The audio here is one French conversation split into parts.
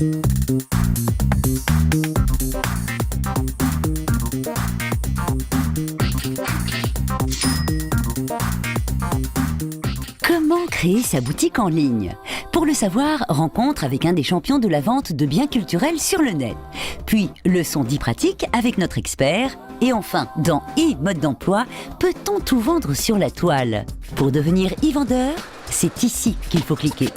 Comment créer sa boutique en ligne? Pour le savoir, rencontre avec un des champions de la vente de biens culturels sur le net. Puis, leçon 10 pratiques avec notre expert. Et enfin, dans e-mode d'emploi, peut-on tout vendre sur la toile? Pour devenir e-vendeur, c'est ici qu'il faut cliquer.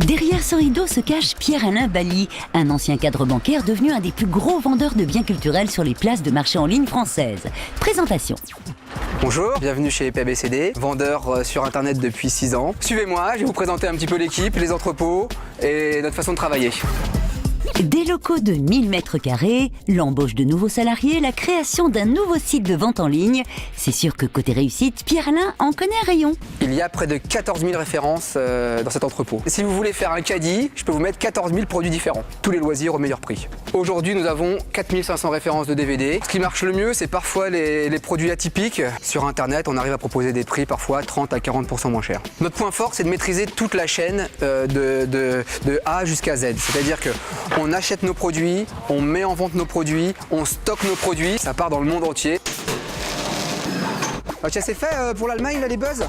Derrière ce rideau se cache Pierre-Alain Bally, un ancien cadre bancaire devenu un des plus gros vendeurs de biens culturels sur les places de marché en ligne françaises. Présentation. Bonjour, bienvenue chez PABCD, vendeur sur internet depuis 6 ans. Suivez-moi, je vais vous présenter un petit peu l'équipe, les entrepôts et notre façon de travailler. Des locaux de 1000 m², l'embauche de nouveaux salariés, la création d'un nouveau site de vente en ligne. C'est sûr que côté réussite, Pierre-Alain en connaît un rayon. Il y a près de 14 000 références dans cet entrepôt. Si vous voulez faire un caddie, je peux vous mettre 14 000 produits différents. Tous les loisirs au meilleur prix. Aujourd'hui, nous avons 4500 références de DVD. Ce qui marche le mieux, c'est parfois les produits atypiques. Sur Internet, on arrive à proposer des prix parfois 30 à 40% moins chers. Notre point fort, c'est de maîtriser toute la chaîne de A jusqu'à Z. C'est-à-dire qu'on achète nos produits, on met en vente nos produits, on stocke nos produits, ça part dans le monde entier. Ok, c'est fait pour l'Allemagne, là, les buzz?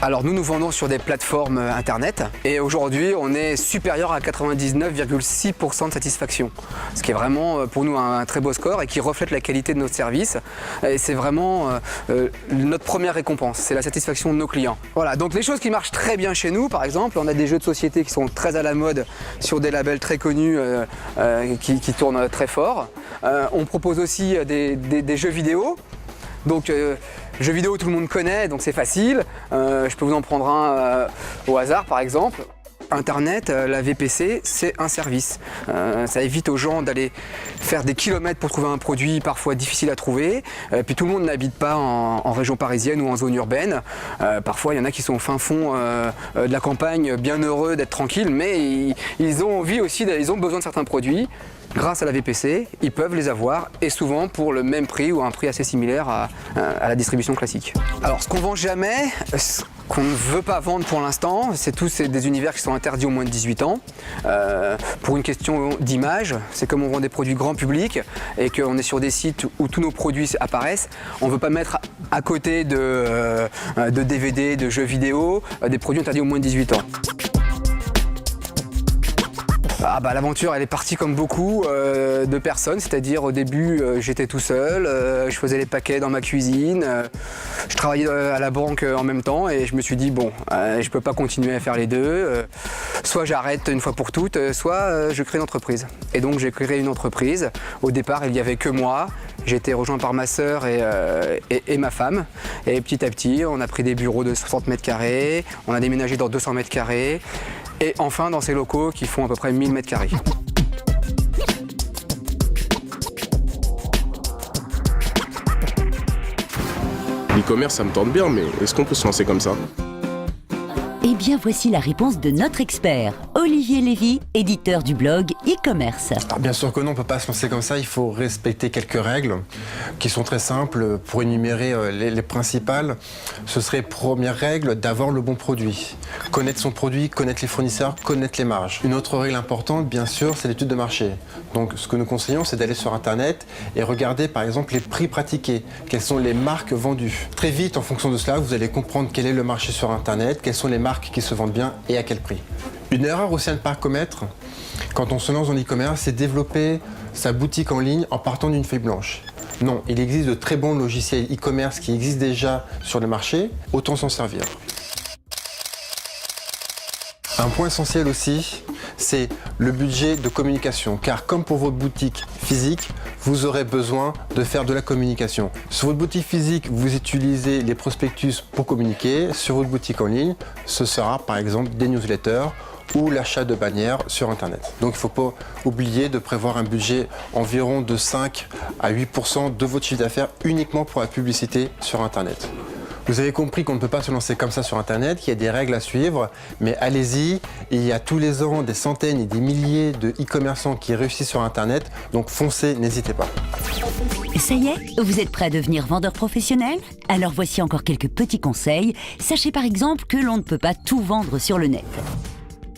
Alors nous vendons sur des plateformes internet et aujourd'hui on est supérieur à 99,6% de satisfaction. Ce qui est vraiment pour nous un très beau score et qui reflète la qualité de notre service. Et c'est vraiment notre première récompense, c'est la satisfaction de nos clients. Voilà, donc les choses qui marchent très bien chez nous, par exemple, on a des jeux de société qui sont très à la mode sur des labels très connus qui tournent très fort. On propose aussi des jeux vidéo. Donc jeux vidéo tout le monde connaît, donc c'est facile. Je peux vous en prendre un au hasard par exemple. Internet, la VPC, c'est un service. Ça évite aux gens d'aller faire des kilomètres pour trouver un produit parfois difficile à trouver. Puis tout le monde n'habite pas en région parisienne ou en zone urbaine. Parfois, il y en a qui sont au fin fond de la campagne, bien heureux d'être tranquilles, mais ils ont envie aussi, ils ont besoin de certains produits. Grâce à la VPC, ils peuvent les avoir et souvent pour le même prix ou un prix assez similaire à la distribution classique. Alors ce qu'on vend jamais, ce qu'on ne veut pas vendre pour l'instant, c'est des univers qui sont interdits aux moins de 18 ans. Pour une question d'image, c'est comme on vend des produits grand public et qu'on est sur des sites où tous nos produits apparaissent, on ne veut pas mettre à côté de DVD, de jeux vidéo, des produits interdits aux moins de 18 ans. L'aventure elle est partie comme beaucoup de personnes, c'est-à-dire au début j'étais tout seul, je faisais les paquets dans ma cuisine, je travaillais à la banque en même temps et je me suis dit bon, je peux pas continuer à faire les deux, soit j'arrête une fois pour toutes, soit je crée une entreprise. Et donc j'ai créé une entreprise, au départ il n'y avait que moi, j'ai été rejoint par ma sœur et ma femme et petit à petit on a pris des bureaux de 60 m², on a déménagé dans 200 m². Et enfin dans ces locaux qui font à peu près 1000 m². L'e-commerce, ça me tente bien, mais est-ce qu'on peut se lancer comme ça? Eh bien, voici la réponse de notre expert, Olivier Lévy, éditeur du blog e-commerce. Alors bien sûr que non, on ne peut pas se lancer comme ça, il faut respecter quelques règles qui sont très simples. Pour énumérer les principales, ce serait première règle d'avoir le bon produit. Connaître son produit, connaître les fournisseurs, connaître les marges. Une autre règle importante, bien sûr, c'est l'étude de marché. Donc ce que nous conseillons, c'est d'aller sur Internet et regarder par exemple les prix pratiqués, quelles sont les marques vendues. Très vite, en fonction de cela, vous allez comprendre quel est le marché sur Internet, quelles sont les marques qui se vendent bien et à quel prix. Une erreur aussi à ne pas commettre quand on se lance dans l'e-commerce, c'est développer sa boutique en ligne en partant d'une feuille blanche. Non, il existe de très bons logiciels e-commerce qui existent déjà sur le marché, autant s'en servir. Un point essentiel aussi, c'est le budget de communication, car comme pour votre boutique physique, vous aurez besoin de faire de la communication. Sur votre boutique physique, vous utilisez les prospectus pour communiquer. Sur votre boutique en ligne, ce sera par exemple des newsletters ou l'achat de bannières sur Internet. Donc il ne faut pas oublier de prévoir un budget environ de 5 à 8% de votre chiffre d'affaires uniquement pour la publicité sur Internet. Vous avez compris qu'on ne peut pas se lancer comme ça sur Internet, qu'il y a des règles à suivre, mais allez-y, il y a tous les ans des centaines et des milliers de e-commerçants qui réussissent sur Internet, donc foncez, n'hésitez pas. Ça y est, vous êtes prêt à devenir vendeur professionnel? Alors voici encore quelques petits conseils. Sachez par exemple que l'on ne peut pas tout vendre sur le net.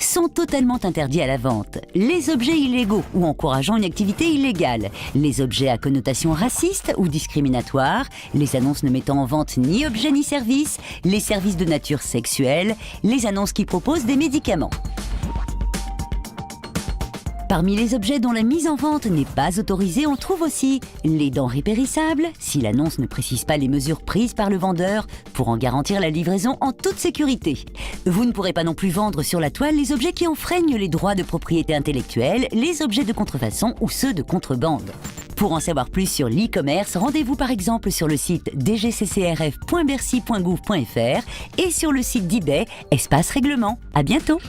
sont totalement interdits à la vente. Les objets illégaux ou encourageant une activité illégale, les objets à connotation raciste ou discriminatoire, les annonces ne mettant en vente ni objets ni services, les services de nature sexuelle, les annonces qui proposent des médicaments. Parmi les objets dont la mise en vente n'est pas autorisée, on trouve aussi les denrées périssables, si l'annonce ne précise pas les mesures prises par le vendeur pour en garantir la livraison en toute sécurité. Vous ne pourrez pas non plus vendre sur la toile les objets qui enfreignent les droits de propriété intellectuelle, les objets de contrefaçon ou ceux de contrebande. Pour en savoir plus sur l'e-commerce, rendez-vous par exemple sur le site dgccrf.bercy.gouv.fr et sur le site d'eBay, Espace Règlement. À bientôt!